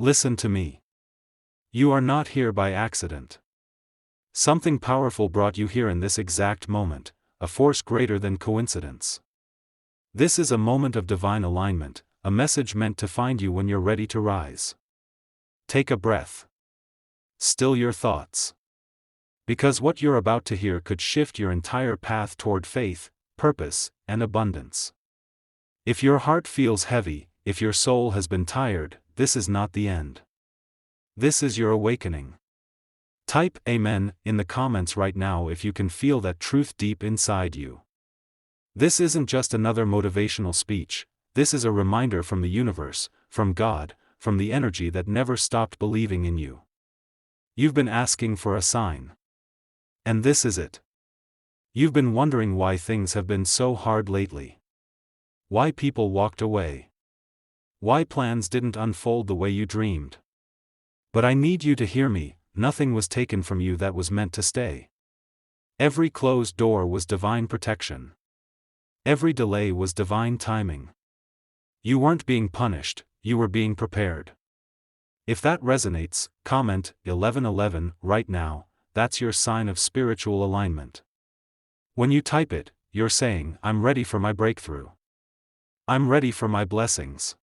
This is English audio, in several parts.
Listen to me. You are not here by accident. Something powerful brought you here in this exact moment, a force greater than coincidence. This is a moment of divine alignment, a message meant to find you when you're ready to rise. Take a breath. Still your thoughts. Because what you're about to hear could shift your entire path toward faith, purpose, and abundance. If your heart feels heavy, if your soul has been tired, this is not the end. This is your awakening. Type Amen in the comments right now if you can feel that truth deep inside you. This isn't just another motivational speech, this is a reminder from the universe, from God, from the energy that never stopped believing in you. You've been asking for a sign. And this is it. You've been wondering why things have been so hard lately. Why people walked away. Why plans didn't unfold the way you dreamed. But I need you to hear me, nothing was taken from you that was meant to stay. Every closed door was divine protection. Every delay was divine timing. You weren't being punished, you were being prepared. If that resonates, comment 1111 right now, that's your sign of spiritual alignment. When you type it, you're saying, I'm ready for my breakthrough. I'm ready for my blessings.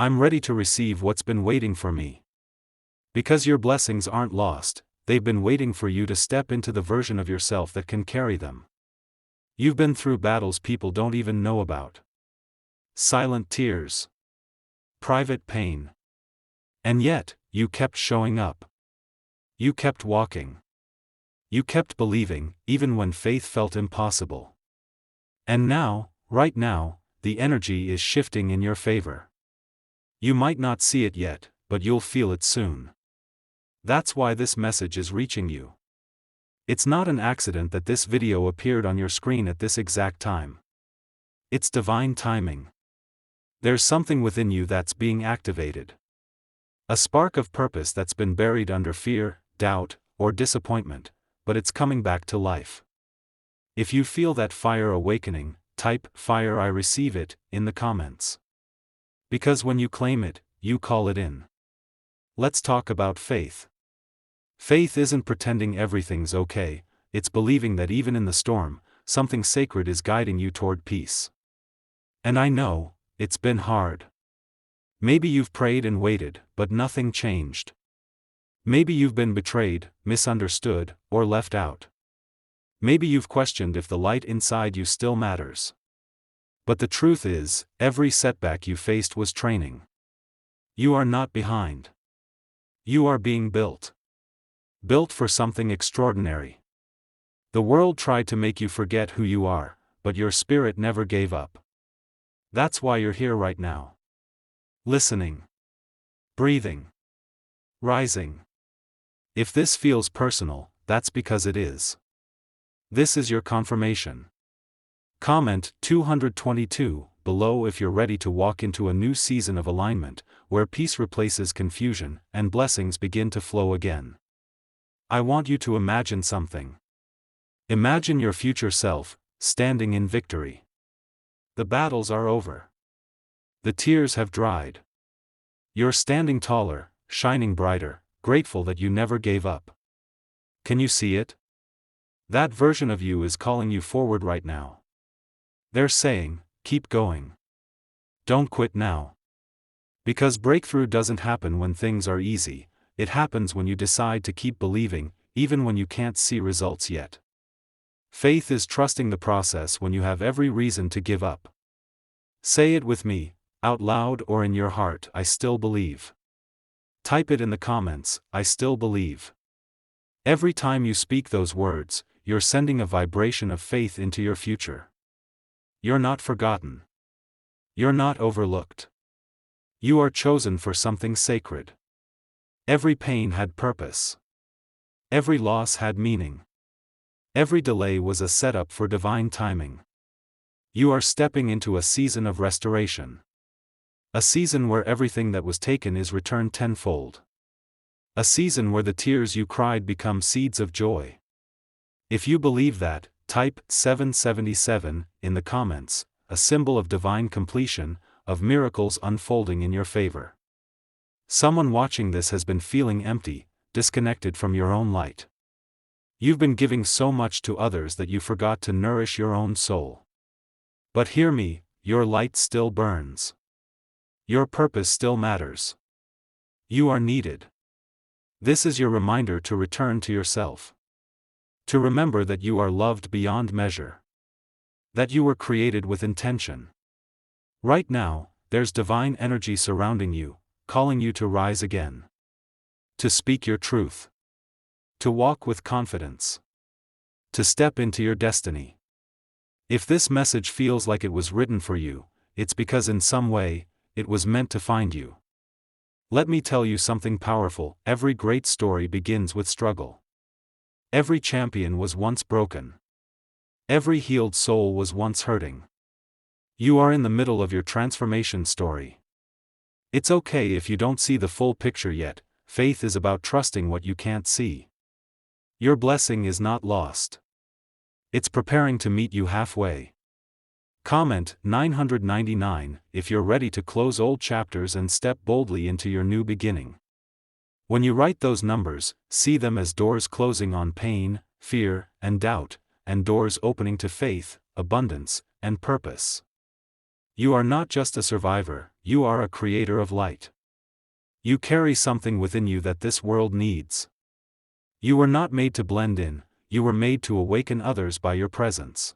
I'm ready to receive what's been waiting for me. Because your blessings aren't lost, they've been waiting for you to step into the version of yourself that can carry them. You've been through battles people don't even know about. Silent tears. Private pain. And yet, you kept showing up. You kept walking. You kept believing, even when faith felt impossible. And now, right now, the energy is shifting in your favor. You might not see it yet, but you'll feel it soon. That's why this message is reaching you. It's not an accident that this video appeared on your screen at this exact time. It's divine timing. There's something within you that's being activated. A spark of purpose that's been buried under fear, doubt, or disappointment, but it's coming back to life. If you feel that fire awakening, type "Fire I receive it" in the comments. Because when you claim it, you call it in. Let's talk about faith. Faith isn't pretending everything's okay, it's believing that even in the storm, something sacred is guiding you toward peace. And I know, it's been hard. Maybe you've prayed and waited, but nothing changed. Maybe you've been betrayed, misunderstood, or left out. Maybe you've questioned if the light inside you still matters. But the truth is, every setback you faced was training. You are not behind. You are being built. Built for something extraordinary. The world tried to make you forget who you are, but your spirit never gave up. That's why you're here right now. Listening. Breathing. Rising. If this feels personal, that's because it is. This is your confirmation. Comment 222 below if you're ready to walk into a new season of alignment, where peace replaces confusion and blessings begin to flow again. I want you to imagine something. Imagine your future self, standing in victory. The battles are over. The tears have dried. You're standing taller, shining brighter, grateful that you never gave up. Can you see it? That version of you is calling you forward right now. They're saying, keep going. Don't quit now. Because breakthrough doesn't happen when things are easy, it happens when you decide to keep believing, even when you can't see results yet. Faith is trusting the process when you have every reason to give up. Say it with me, out loud or in your heart, I still believe. Type it in the comments, I still believe. Every time you speak those words, you're sending a vibration of faith into your future. You're not forgotten. You're not overlooked. You are chosen for something sacred. Every pain had purpose. Every loss had meaning. Every delay was a setup for divine timing. You are stepping into a season of restoration. A season where everything that was taken is returned tenfold. A season where the tears you cried become seeds of joy. If you believe that, type 777 in the comments, a symbol of divine completion, of miracles unfolding in your favor. Someone watching this has been feeling empty, disconnected from your own light. You've been giving so much to others that you forgot to nourish your own soul. But hear me, your light still burns. Your purpose still matters. You are needed. This is your reminder to return to yourself. To remember that you are loved beyond measure. That you were created with intention. Right now, there's divine energy surrounding you, calling you to rise again. To speak your truth. To walk with confidence. To step into your destiny. If this message feels like it was written for you, it's because in some way, it was meant to find you. Let me tell you something powerful: every great story begins with struggle. Every champion was once broken. Every healed soul was once hurting. You are in the middle of your transformation story. It's okay if you don't see the full picture yet. Faith is about trusting what you can't see. Your blessing is not lost. It's preparing to meet you halfway. Comment 999 if you're ready to close old chapters and step boldly into your new beginning. When you write those numbers, see them as doors closing on pain, fear, and doubt, and doors opening to faith, abundance, and purpose. You are not just a survivor, you are a creator of light. You carry something within you that this world needs. You were not made to blend in, you were made to awaken others by your presence.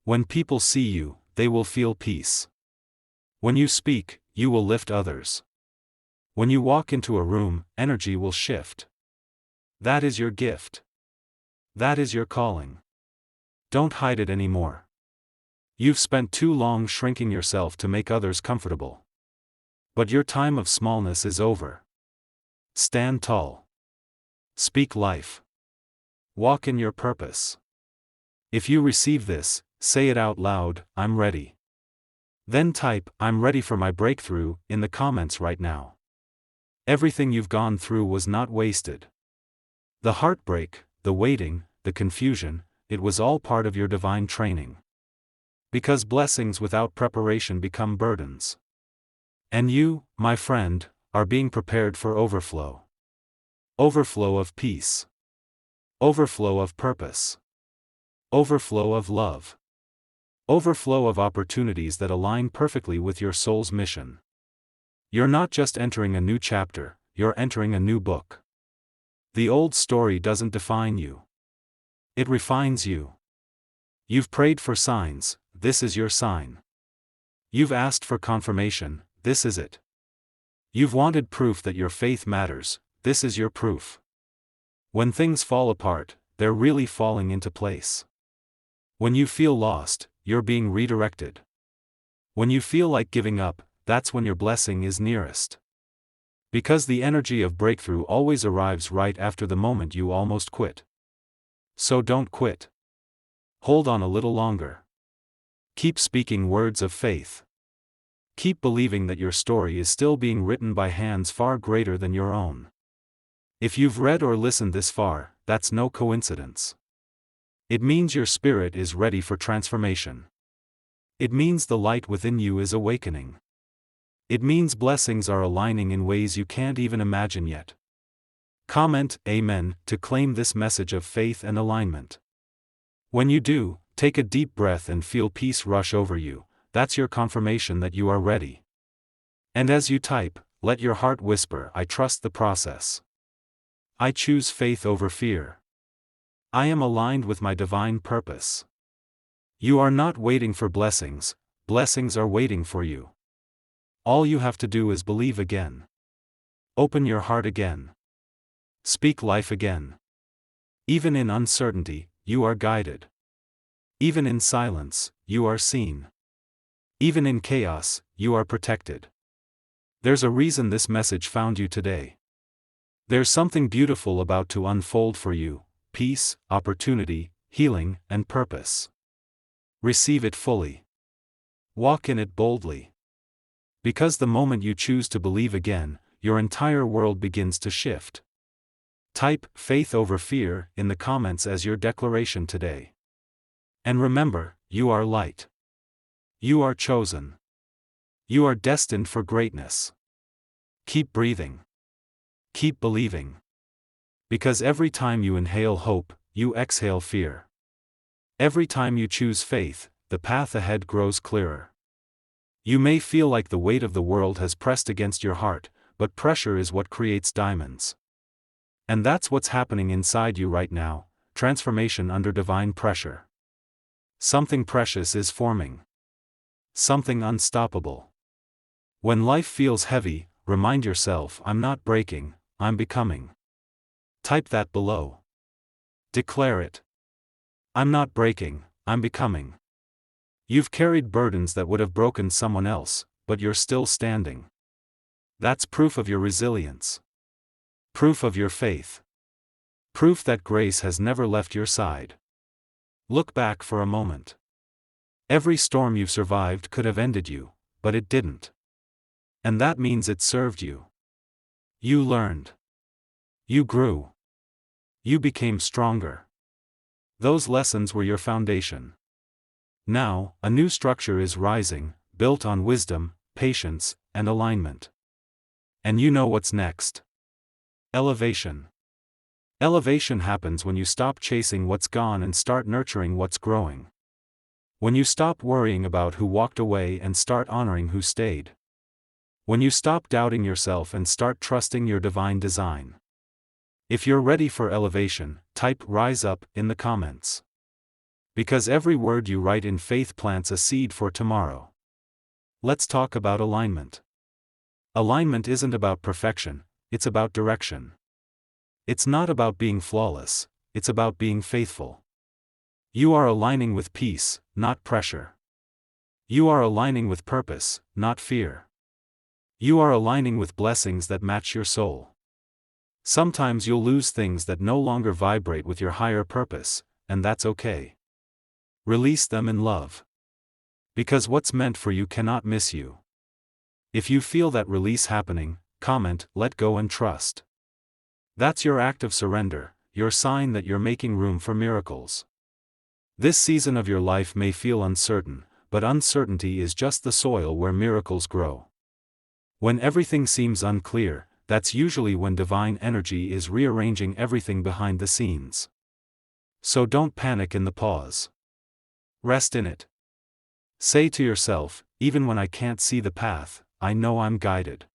When people see you, they will feel peace. When you speak, you will lift others. When you walk into a room, energy will shift. That is your gift. That is your calling. Don't hide it anymore. You've spent too long shrinking yourself to make others comfortable. But your time of smallness is over. Stand tall. Speak life. Walk in your purpose. If you receive this, say it out loud: I'm ready. Then type "I'm ready for my breakthrough" in the comments right now. Everything you've gone through was not wasted. The heartbreak, the waiting, the confusion, it was all part of your divine training. Because blessings without preparation become burdens. And you, my friend, are being prepared for overflow. Overflow of peace. Overflow of purpose. Overflow of love. Overflow of opportunities that align perfectly with your soul's mission. You're not just entering a new chapter, you're entering a new book. The old story doesn't define you. It refines you. You've prayed for signs, this is your sign. You've asked for confirmation, this is it. You've wanted proof that your faith matters, this is your proof. When things fall apart, they're really falling into place. When you feel lost, you're being redirected. When you feel like giving up, that's when your blessing is nearest. Because the energy of breakthrough always arrives right after the moment you almost quit. So don't quit. Hold on a little longer. Keep speaking words of faith. Keep believing that your story is still being written by hands far greater than your own. If you've read or listened this far, that's no coincidence. It means your spirit is ready for transformation. It means the light within you is awakening. It means blessings are aligning in ways you can't even imagine yet. Comment Amen to claim this message of faith and alignment. When you do, take a deep breath and feel peace rush over you. That's your confirmation that you are ready. And as you type, let your heart whisper, I trust the process. I choose faith over fear. I am aligned with my divine purpose. You are not waiting for blessings, blessings are waiting for you. All you have to do is believe again. Open your heart again. Speak life again. Even in uncertainty, you are guided. Even in silence, you are seen. Even in chaos, you are protected. There's a reason this message found you today. There's something beautiful about to unfold for you: peace, opportunity, healing, and purpose. Receive it fully. Walk in it boldly. Because the moment you choose to believe again, your entire world begins to shift. Type faith over fear in the comments as your declaration today. And remember, you are light. You are chosen. You are destined for greatness. Keep breathing. Keep believing. Because every time you inhale hope, you exhale fear. Every time you choose faith, the path ahead grows clearer. You may feel like the weight of the world has pressed against your heart, but pressure is what creates diamonds. And that's what's happening inside you right now, transformation under divine pressure. Something precious is forming. Something unstoppable. When life feels heavy, remind yourself, I'm not breaking, I'm becoming. Type that below. Declare it. I'm not breaking, I'm becoming. You've carried burdens that would have broken someone else, but you're still standing. That's proof of your resilience. Proof of your faith. Proof that grace has never left your side. Look back for a moment. Every storm you've survived could have ended you, but it didn't. And that means it served you. You learned. You grew. You became stronger. Those lessons were your foundation. Now, a new structure is rising, built on wisdom, patience, and alignment. And you know what's next. Elevation. Elevation happens when you stop chasing what's gone and start nurturing what's growing. When you stop worrying about who walked away and start honoring who stayed. When you stop doubting yourself and start trusting your divine design. If you're ready for elevation, type "Rise Up" in the comments. Because every word you write in faith plants a seed for tomorrow. Let's talk about alignment. Alignment isn't about perfection, it's about direction. It's not about being flawless, it's about being faithful. You are aligning with peace, not pressure. You are aligning with purpose, not fear. You are aligning with blessings that match your soul. Sometimes you'll lose things that no longer vibrate with your higher purpose, and that's okay. Release them in love. Because what's meant for you cannot miss you. If you feel that release happening, comment, "Let go and trust." That's your act of surrender, your sign that you're making room for miracles. This season of your life may feel uncertain, but uncertainty is just the soil where miracles grow. When everything seems unclear, that's usually when divine energy is rearranging everything behind the scenes. So don't panic in the pause. Rest in it. Say to yourself, even when I can't see the path, I know I'm guided.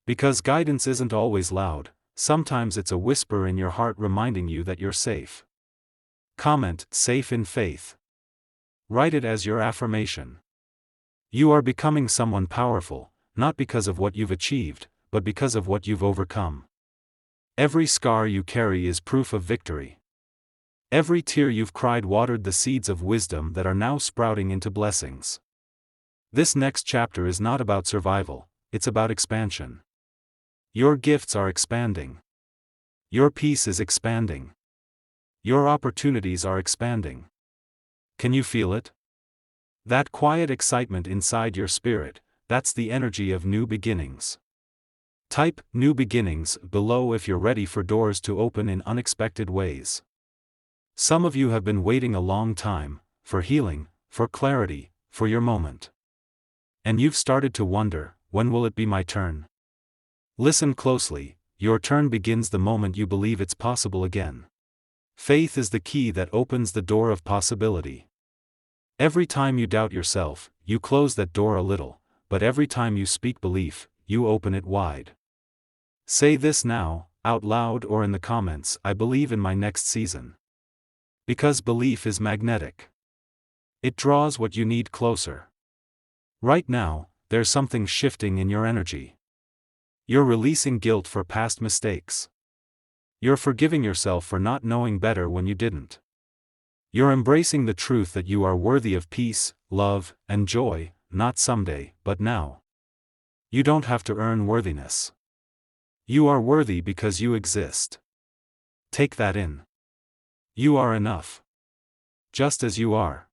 Because guidance isn't always loud, sometimes it's a whisper in your heart reminding you that you're safe. Comment, "Safe in faith." Write it as your affirmation. You are becoming someone powerful, not because of what you've achieved, but because of what you've overcome. Every scar you carry is proof of victory. Every tear you've cried watered the seeds of wisdom that are now sprouting into blessings. This next chapter is not about survival, it's about expansion. Your gifts are expanding. Your peace is expanding. Your opportunities are expanding. Can you feel it? That quiet excitement inside your spirit, that's the energy of new beginnings. Type "New Beginnings" below if you're ready for doors to open in unexpected ways. Some of you have been waiting a long time, for healing, for clarity, for your moment. And you've started to wonder, when will it be my turn? Listen closely, your turn begins the moment you believe it's possible again. Faith is the key that opens the door of possibility. Every time you doubt yourself, you close that door a little, but every time you speak belief, you open it wide. Say this now, out loud or in the comments, "I believe in my next season." Because belief is magnetic. It draws what you need closer. Right now, there's something shifting in your energy. You're releasing guilt for past mistakes. You're forgiving yourself for not knowing better when you didn't. You're embracing the truth that you are worthy of peace, love, and joy, not someday, but now. You don't have to earn worthiness. You are worthy because you exist. Take that in. You are enough. Just as you are.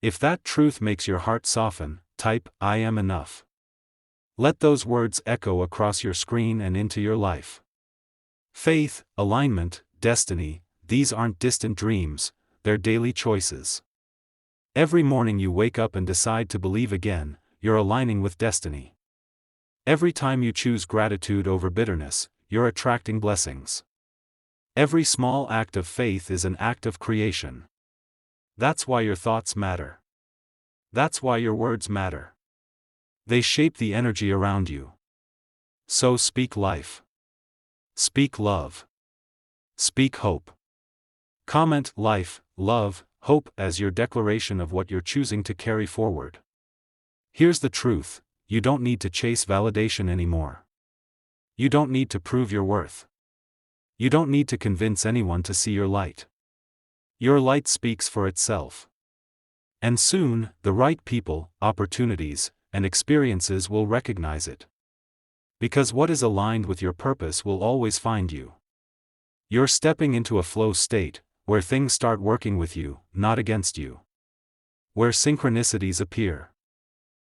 If that truth makes your heart soften, type "I am enough." Let those words echo across your screen and into your life. Faith, alignment, destiny, these aren't distant dreams, they're daily choices. Every morning you wake up and decide to believe again, you're aligning with destiny. Every time you choose gratitude over bitterness, you're attracting blessings. Every small act of faith is an act of creation. That's why your thoughts matter. That's why your words matter. They shape the energy around you. So speak life. Speak love. Speak hope. Comment life, love, hope as your declaration of what you're choosing to carry forward. Here's the truth: you don't need to chase validation anymore. You don't need to prove your worth. You don't need to convince anyone to see your light. Your light speaks for itself. And soon, the right people, opportunities, and experiences will recognize it. Because what is aligned with your purpose will always find you. You're stepping into a flow state, where things start working with you, not against you. Where synchronicities appear.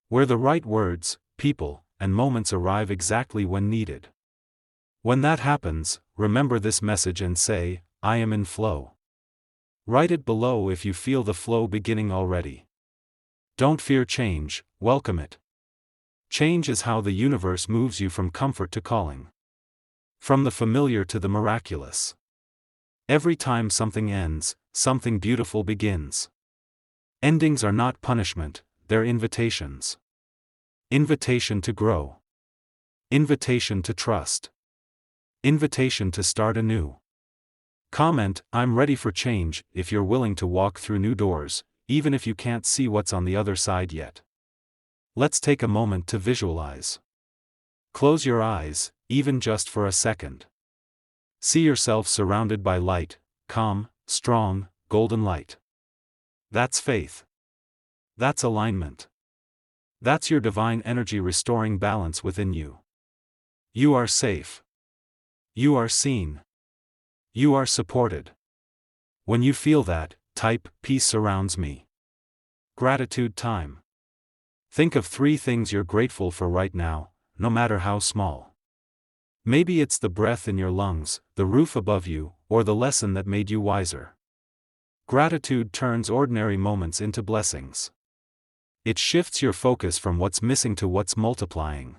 Where the right words, people, and moments arrive exactly when needed. When that happens, remember this message and say, I am in flow. Write it below if you feel the flow beginning already. Don't fear change, welcome it. Change is how the universe moves you from comfort to calling. From the familiar to the miraculous. Every time something ends, something beautiful begins. Endings are not punishment, they're invitations. Invitation to grow. Invitation to trust. Invitation to start anew. Comment, I'm ready for change, if you're willing to walk through new doors, even if you can't see what's on the other side yet. Let's take a moment to visualize. Close your eyes, even just for a second. See yourself surrounded by light, calm, strong, golden light. That's faith. That's alignment. That's your divine energy restoring balance within you. You are safe. You are seen. You are supported. When you feel that, type, peace surrounds me. Gratitude time. Think of 3 things you're grateful for right now, no matter how small. Maybe it's the breath in your lungs, the roof above you, or the lesson that made you wiser. Gratitude turns ordinary moments into blessings. It shifts your focus from what's missing to what's multiplying.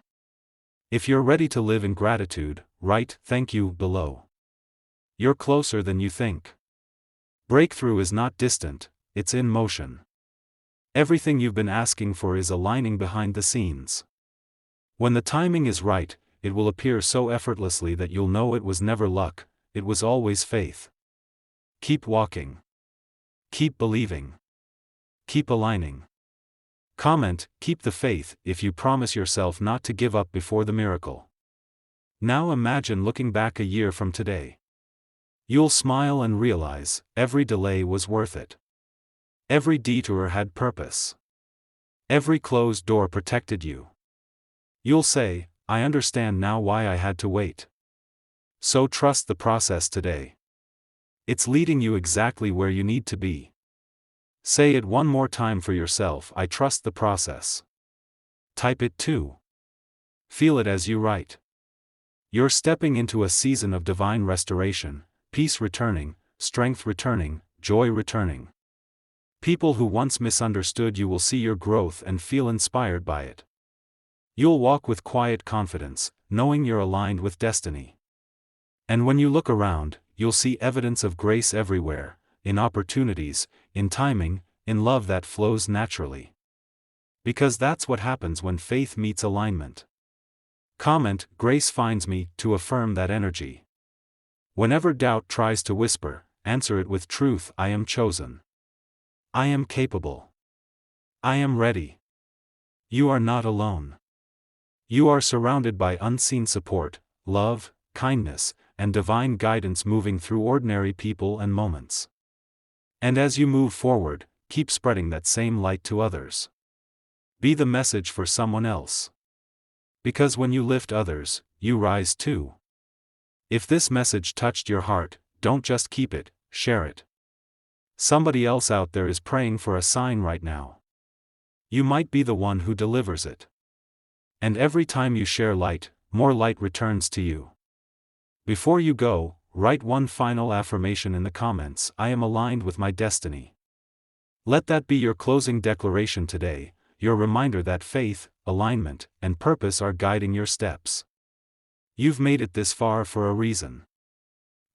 If you're ready to live in gratitude, write thank you below. You're closer than you think. Breakthrough is not distant, it's in motion. Everything you've been asking for is aligning behind the scenes. When the timing is right, it will appear so effortlessly that you'll know it was never luck, it was always faith. Keep walking. Keep believing. Keep aligning. Comment, keep the faith, if you promise yourself not to give up before the miracle. Now imagine looking back a year from today. You'll smile and realize, every delay was worth it. Every detour had purpose. Every closed door protected you. You'll say, I understand now why I had to wait. So trust the process today. It's leading you exactly where you need to be. Say it one more time for yourself, I trust the process. Type it too. Feel it as you write. You're stepping into a season of divine restoration, peace returning, strength returning, joy returning. People who once misunderstood you will see your growth and feel inspired by it. You'll walk with quiet confidence, knowing you're aligned with destiny. And when you look around, you'll see evidence of grace everywhere, in opportunities, in timing, in love that flows naturally. Because that's what happens when faith meets alignment. Comment, grace finds me, to affirm that energy. Whenever doubt tries to whisper, answer it with truth, I am chosen. I am capable. I am ready. You are not alone. You are surrounded by unseen support, love, kindness, and divine guidance moving through ordinary people and moments. And as you move forward, keep spreading that same light to others. Be the message for someone else. Because when you lift others, you rise too. If this message touched your heart, don't just keep it, share it. Somebody else out there is praying for a sign right now. You might be the one who delivers it. And every time you share light, more light returns to you. Before you go, write one final affirmation in the comments, I am aligned with my destiny. Let that be your closing declaration today. your reminder that faith, alignment, and purpose are guiding your steps. You've made it this far for a reason.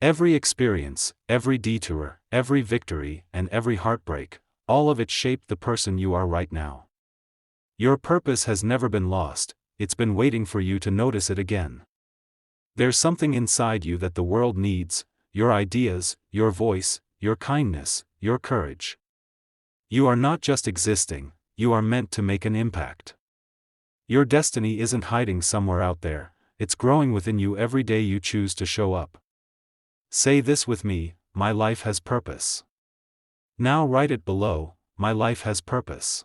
Every experience, every detour, every victory, and every heartbreak, all of it shaped the person you are right now. Your purpose has never been lost, it's been waiting for you to notice it again. There's something inside you that the world needs: your ideas, your voice, your kindness, your courage. You are not just existing, you are meant to make an impact. Your destiny isn't hiding somewhere out there, it's growing within you every day you choose to show up. Say this with me: my life has purpose. Now write it below: my life has purpose.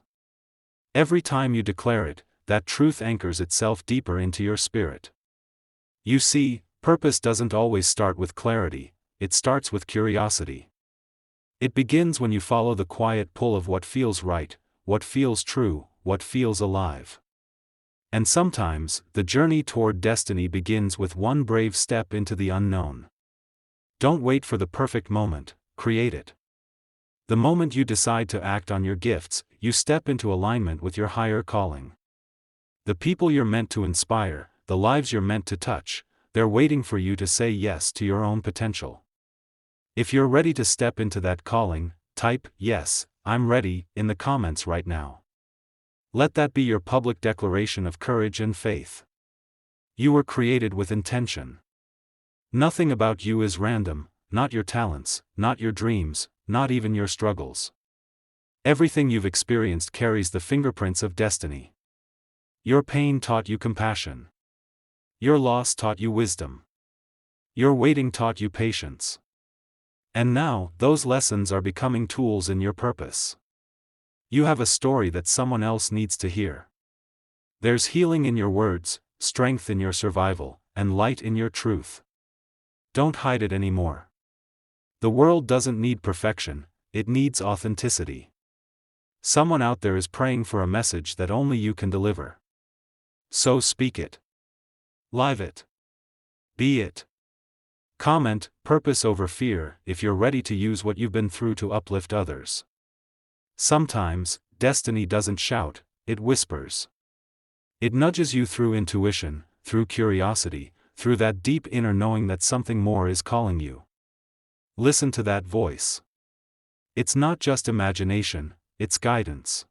Every time you declare it, that truth anchors itself deeper into your spirit. You see, purpose doesn't always start with clarity, it starts with curiosity. It begins when you follow the quiet pull of what feels right, what feels true, what feels alive. And sometimes, the journey toward destiny begins with one brave step into the unknown. Don't wait for the perfect moment, create it. The moment you decide to act on your gifts, you step into alignment with your higher calling. The people you're meant to inspire, the lives you're meant to touch, they're waiting for you to say yes to your own potential. If you're ready to step into that calling, type "Yes, I'm ready" in the comments right now. Let that be your public declaration of courage and faith. You were created with intention. Nothing about you is random, not your talents, not your dreams, not even your struggles. Everything you've experienced carries the fingerprints of destiny. Your pain taught you compassion. Your loss taught you wisdom. Your waiting taught you patience. And now, those lessons are becoming tools in your purpose. You have a story that someone else needs to hear. There's healing in your words, strength in your survival, and light in your truth. Don't hide it anymore. The world doesn't need perfection, it needs authenticity. Someone out there is praying for a message that only you can deliver. So speak it. Live it. Be it. Comment "Purpose over fear" if you're ready to use what you've been through to uplift others. Sometimes, destiny doesn't shout, it whispers. It nudges you through intuition, through curiosity, through that deep inner knowing that something more is calling you. Listen to that voice. It's not just imagination, it's guidance.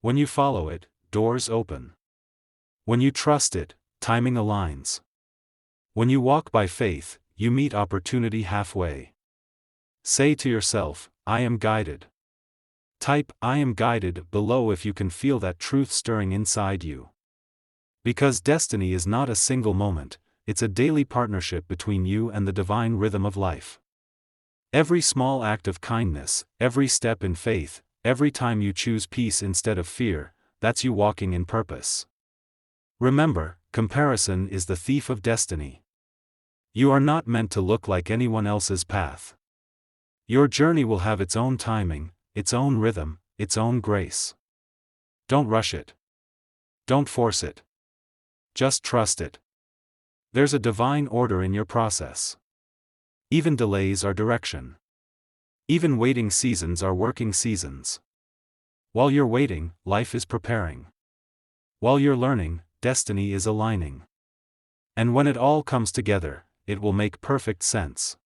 When you follow it, doors open. When you trust it, timing aligns. When you walk by faith, you meet opportunity halfway. Say to yourself, "I am guided." Type "I am guided" below if you can feel that truth stirring inside you. Because destiny is not a single moment, it's a daily partnership between you and the divine rhythm of life. Every small act of kindness, every step in faith, every time you choose peace instead of fear, that's you walking in purpose. Remember, comparison is the thief of destiny. You are not meant to look like anyone else's path. Your journey will have its own timing, its own rhythm, its own grace. Don't rush it. Don't force it. Just trust it. There's a divine order in your process. Even delays are direction. Even waiting seasons are working seasons. While you're waiting, life is preparing. While you're learning, destiny is aligning. And when it all comes together, it will make perfect sense.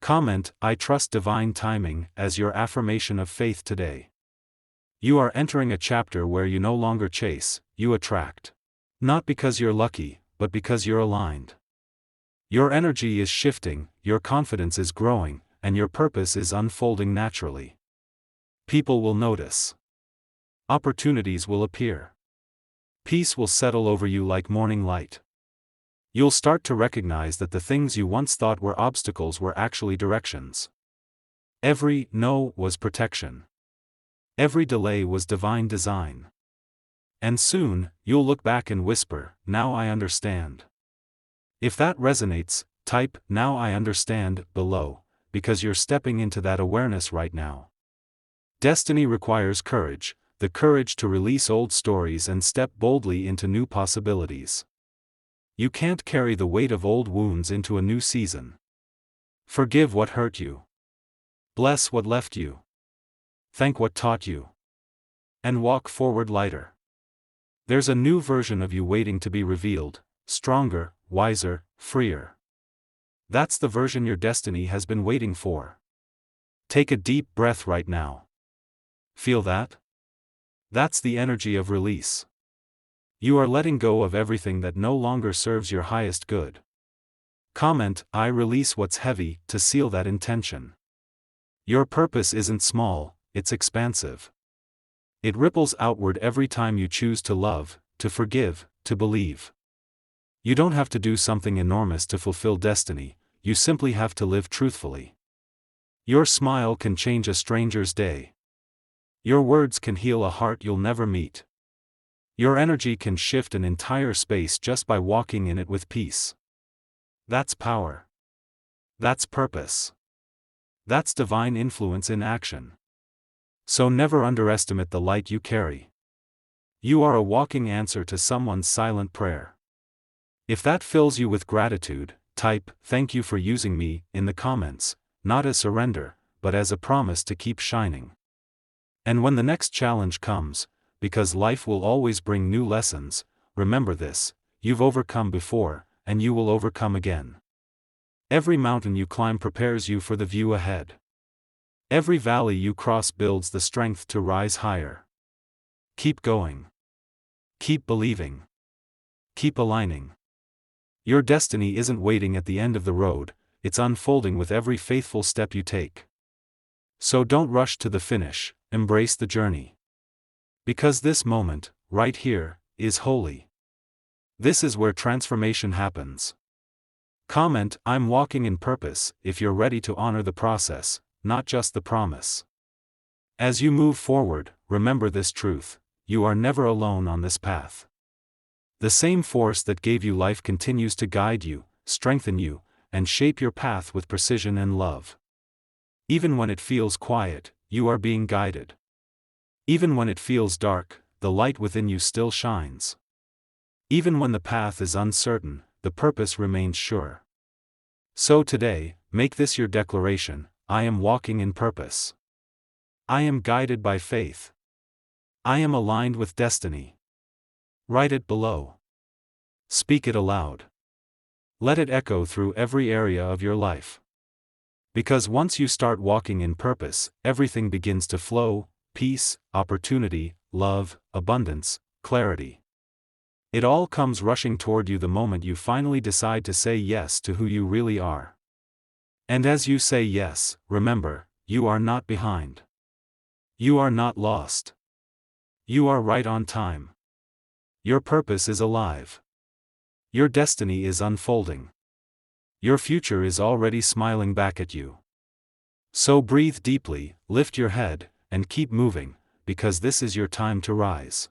Comment "I trust divine timing" as your affirmation of faith today. You are entering a chapter where you no longer chase, you attract. Not because you're lucky, but because you're aligned. Your energy is shifting, your confidence is growing, and your purpose is unfolding naturally. People will notice. Opportunities will appear. Peace will settle over you like morning light. You'll start to recognize that the things you once thought were obstacles were actually directions. Every no was protection. Every delay was divine design. And soon, you'll look back and whisper, "Now I understand." If that resonates, type "Now I understand" below, because you're stepping into that awareness right now. Destiny requires courage, the courage to release old stories and step boldly into new possibilities. You can't carry the weight of old wounds into a new season. Forgive what hurt you. Bless what left you. Thank what taught you. and walk forward lighter. There's a new version of you waiting to be revealed, stronger, wiser, freer. That's the version your destiny has been waiting for. Take a deep breath right now. Feel that? That's the energy of release. You are letting go of everything that no longer serves your highest good. Comment, "I release what's heavy," to seal that intention. Your purpose isn't small, it's expansive. It ripples outward every time you choose to love, to forgive, to believe. You don't have to do something enormous to fulfill destiny, you simply have to live truthfully. Your smile can change a stranger's day. Your words can heal a heart you'll never meet. Your energy can shift an entire space just by walking in it with peace. That's power. That's purpose. That's divine influence in action. So never underestimate the light you carry. You are a walking answer to someone's silent prayer. If that fills you with gratitude, type, "Thank you for using me," in the comments, not as surrender, but as a promise to keep shining. And when the next challenge comes, because life will always bring new lessons, remember this: you've overcome before, and you will overcome again. Every mountain you climb prepares you for the view ahead. Every valley you cross builds the strength to rise higher. Keep going. Keep believing. Keep aligning. Your destiny isn't waiting at the end of the road, it's unfolding with every faithful step you take. So don't rush to the finish, embrace the journey. Because this moment, right here, is holy. This is where transformation happens. Comment, "I'm walking in purpose," if you're ready to honor the process, not just the promise. As you move forward, remember this truth: you are never alone on this path. The same force that gave you life continues to guide you, strengthen you, and shape your path with precision and love. Even when it feels quiet, you are being guided. Even when it feels dark, the light within you still shines. Even when the path is uncertain, the purpose remains sure. So today, make this your declaration: I am walking in purpose. I am guided by faith. I am aligned with destiny. Write it below. Speak it aloud. Let it echo through every area of your life. Because once you start walking in purpose, everything begins to flow: peace, opportunity, love, abundance, clarity. It all comes rushing toward you the moment you finally decide to say yes to who you really are. And as you say yes, remember, you are not behind. You are not lost. You are right on time. Your purpose is alive. Your destiny is unfolding. Your future is already smiling back at you. So breathe deeply, lift your head, and keep moving, because this is your time to rise.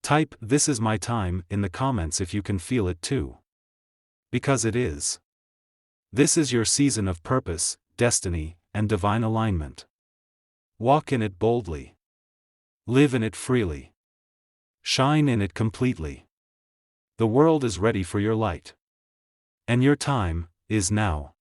Type, "This is my time," in the comments if you can feel it too. Because it is. This is your season of purpose, destiny, and divine alignment. Walk in it boldly. Live in it freely. Shine in it completely. The world is ready for your light. And your time is now.